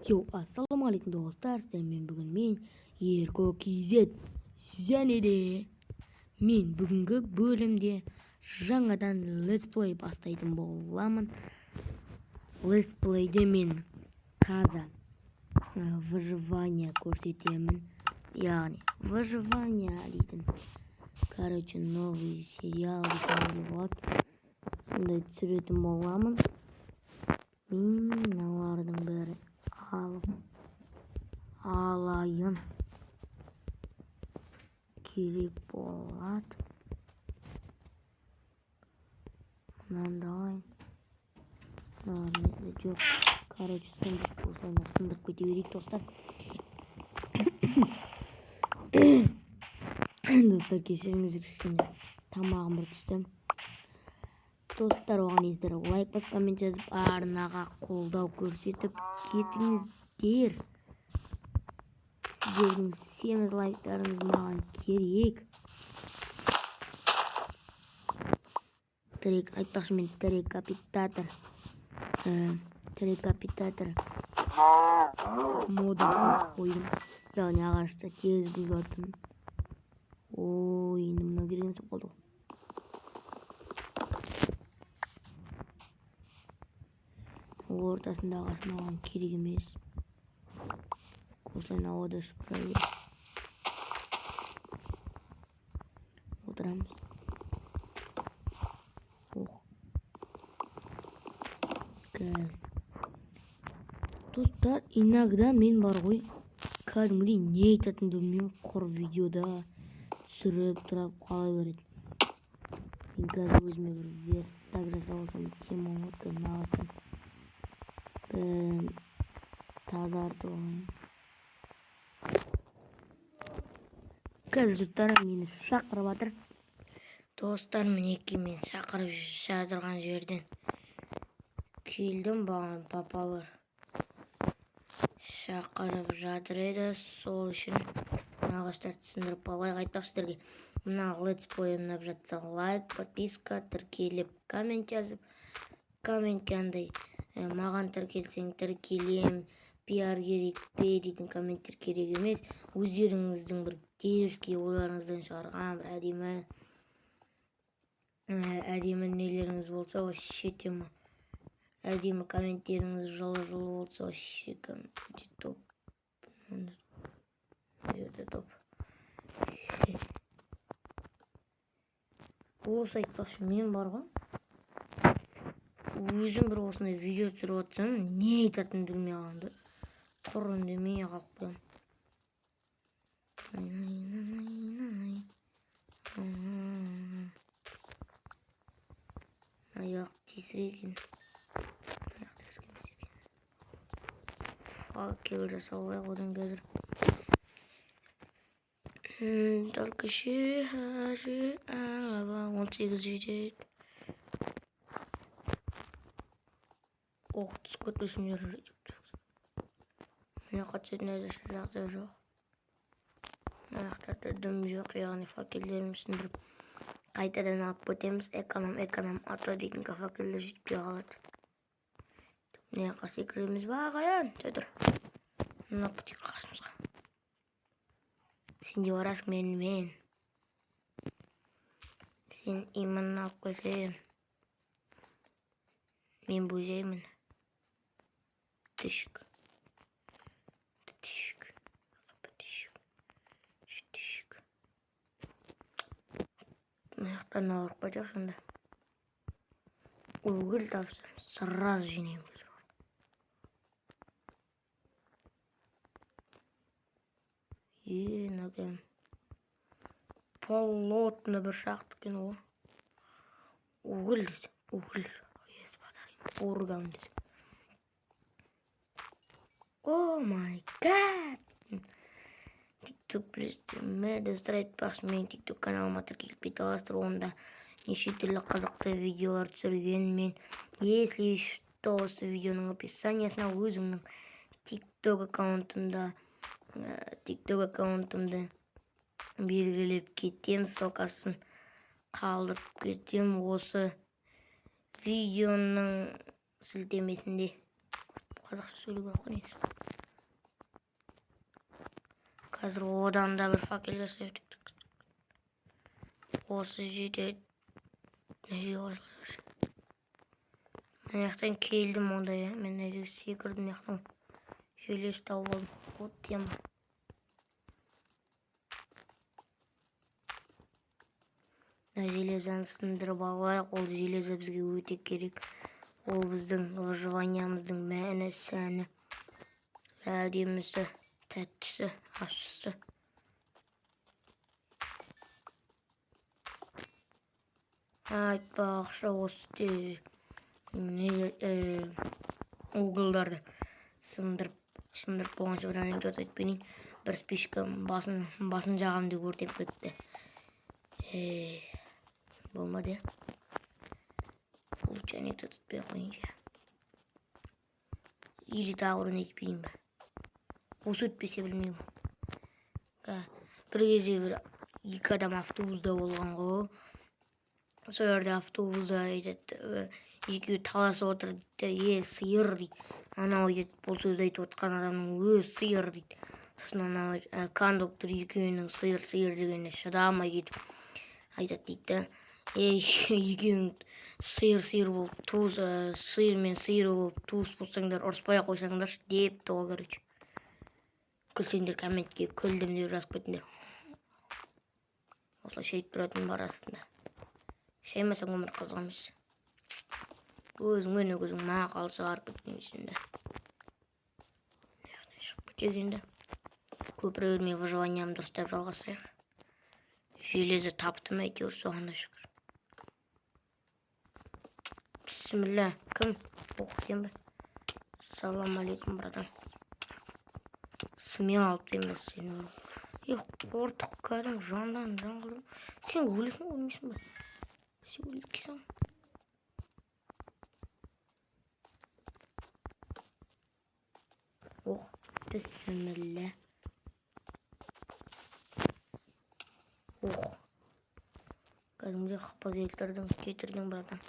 Ассалаумағалейкум достар, сіздермен бүгін мен Ерко KZ және де мен бүгінгі бөлімде жаңадан летсплей бастайтын боламын. Летсплейде мен таза выживание көрсетемін, яғни выживание дейтін новый сериал дейтін болады, сондай түсіретін боламын. Мен мыналардың бәрі алайын керек болады. Мынандай жоқ, осылайына сындырып кете берейік достар. Достар, кешіріңіздер, кішкене тамағым бір түсті. Достар, оған іздер лайк басып, коммент жазып, арнаға қолдау көрсетіп кетіңіздер. Сіздердің семіз лайктарыңыз маған керек. Айтпақшы, мен трекапитатор модын қойдым, яғни ағашта тез бұзатын. Енді мына кереген соқ болды. Ортасында ағаш маған керек емес. Осылайына ауада ұшып тұра береді. Отырамыз. Достар, иногда мен бар ғой, кәдімгідей не айтатынымды білмеймін, құр видеода түсіріп тұрап қала береді. Мен қазір өзіме бір верстак жасап алсам, теманы ағаштан тазартып алайын. Қазір достар мені шақырып жатыр. Достар, мінекей мен шақырып жатырған жерден келдім. Баған папалар шақырып жатыр еді, сол үшін ағаштарды сындырып алайық. Айтпақшы сіздерге, мына летсплей ұнап жатса лайк, подписка, тіркеліп, коммент жазып, комментке андай маған тіркелсең тіркелем, пиар керек пе дейтін комменттер керек емес. Өздеріңіздің бір тежке ойларыңыздан шығарған бір әдемі нелеріңіз болса, вообще тема. Әдемі комменттеріңіз жылы болса, вообще топ. Топ. Осы айтпақшы, мен бар ғой, өзім бір осындай видео түсіріп отырсам, не айтатынымды білмей қалғанды. Құр үндемей қалып қоямын. Аяқ тесір екен. Кебір жасап алайық одан қазір. Только шехажи алаба 18 жетеді. Түсіп кетпесін жүріп. Міне қатысетін әзірше жағдай жоқ. Аяқтарда дым жоқ, яғни факелдеріміз сындырып қайтадан алып кетеміз. Эконом ато дейтін факелдер жетпей қалады. Міне қас екіреміз ба қаян? Тұр. Мына путик қасымызға. Сен де барасың мен. Сен иманын алып қойсайын. Мен бөжеймін. Тішік. Аяқтан ауырып қойдық сонда. Өгіл тапсам, сразу жинайым көзір. Нәкем. Полотны бір шақты кен ол. Өгіл десем. Өгіл. Орган десем. О май гад! TikTok плюстерме достар, айтпақшы, мен TikTok каналыма тіркеліп кете аласыздар. Онда неше түрлі қызықты видеолар түсірген. Мен, если что, осы видеоның описаниясына өзімнің TikTok аккаунтымды белгілеп кетем, ссылкасын қалдырып кетем осы видеоның сілтемесінде. Қазақша сөйлеу керек қой негізі. Қазір одан да бір факел жасап жеттік. Осы жерде мына жақтан келдім ондай, мен әжеге секірдім яқтан. Желез тауып алдым. Вот тема. Железаны сындырып алайық. Ол железа бізге өте керек. Ол біздің выживаниямыздың мәні, сәні, әдемісі, тәттісі, ащысы. Айтпақшы, осы уголдарды сындырып болғанша бір анекдот айтып берейін. Бір спичка басын жағам деп өртеп кетті. Болмады. Лучше анекдот айтпай қойынша. Или тағы бір айтып берейін ба? Осы өтпесе білмеймін. Бір кезде бір екі адам автобуста болған ғой. Сол жерде автобуста айтады, екеуі таласып отыр дейді, сиыр дейді. Анау айтады, бұл сөзді айтып отқан адамның сиыр дейді. Сосын анау кондуктор екеуінің сиыр дегеніне шыдамай кетіп айтады дейді. Екеуің сиыр болып туыс, сиыр мен сиыр болып туыс болсаңдар, ұрыспай қойсаңдаршы депті ғой, короче. Күлсеңдер комментке күлдім деп жазып кетіңдер. Осылай шейт тұратын барасында. Шаймасаң өмір қызық емес. Өзің мақал шығарып кеткенсің да. Шығып кетегенді. Көпіре өрмей выживаниямды дұрыстап жалғастырайық. Железі таптым әйтеуір, соған да шүкір. Бисмилля. Кім? Сен бе? Салам алейкум, братан. Смел алып деймін сені. Қортық кәдің жандан жан қылдым. Сен өлесің өлмейсің бе? Сен өліксің. Бисмилля. Кәдімде қапа кетірдің, братан.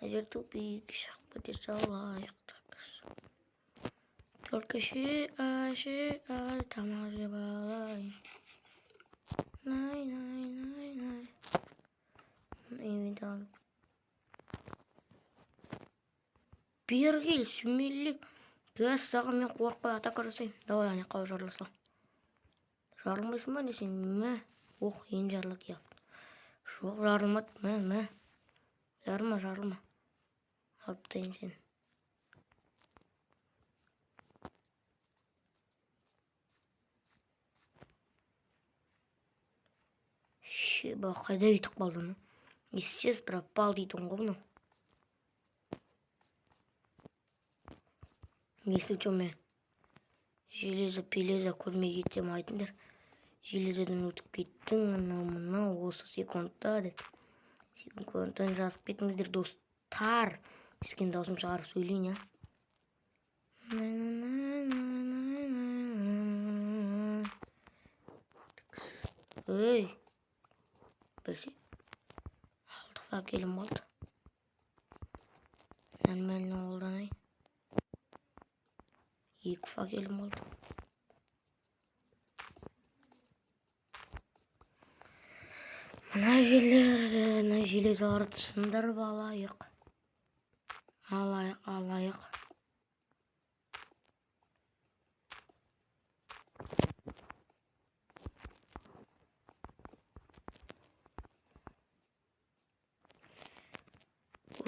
Әжер тупик шақпа десе алайық. Только ши, тамақ жеп алайын. Най. Бері кел, сүмелік. Газ саған мен қорқпай атака жасайын. Давай, ане қау жарласа. Жарылмайсың ба не сен? Мә. Ең жарлық яфт. Жоқ, жарылмады. Мә. Жарылма. Алыптайын сен. Шеба, қайда кетіп қалдың? Исчез пропал дейтін ғой мұның. Если что, мен железа көрмей кетсем айтыңдар. Железадан өтіп кеттің, анау осы секундта деп. Секундтан жазып кетіңіздер, достар. Сізген даусым шығарып сөйлейін, Бәсе, алды факелім болды. Нормально қолданайын. 2 факелім болды. Мына железаларды сындырып алайық.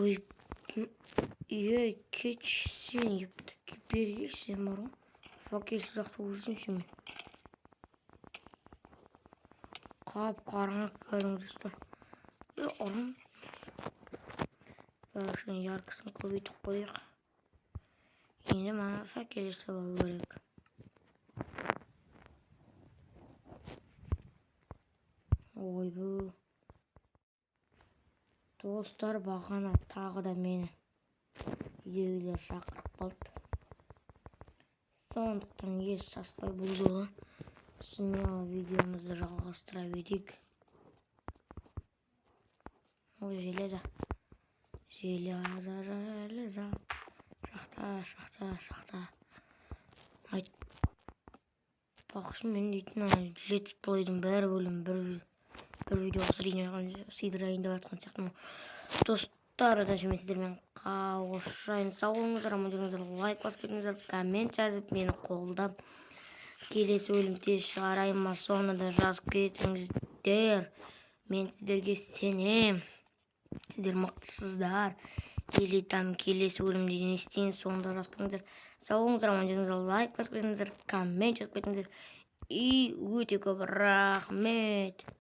Ой, кеч сен епті бергелсен бар ғой. Факелсіз ақты өзімсен мен. Қап қараңғы кәдімгісті. Ұрым. Короче, яркысын көбейтіп қойық. Енді маған факелсіз алу керек. Ой, бұл. Достар, бағана тағы да мені үйдегілер шақырып қалды. Сондықтан еш саспай бұл жолы смело видеомызды жалғастыра берейік. Ой, железа. Шахта. Бақшым мен дейтін Let's Play'дің бәрі бөлім бір видеоға сыйдырайын деп жатқан сияқтымын. Достар, одан мен сіздермен қауышайын. Сау болыңыздар, аман жүріңіздер, лайк басып кетіңіздер, коммент жазып мені қолдап. Келесі бөлім тез шығарайын ма, соны да жазып кетіңіздер. Мен сіздерге сенем. Сіздер мықтысыздар. Елитам келесі бөлімде не істейін, соны да жазып кетіңіздер. Сау болыңыздар, аман жүріңіздер, лайк басып кетіңіздер, коммент жазып кетіңіздер. И өте көп рахмет.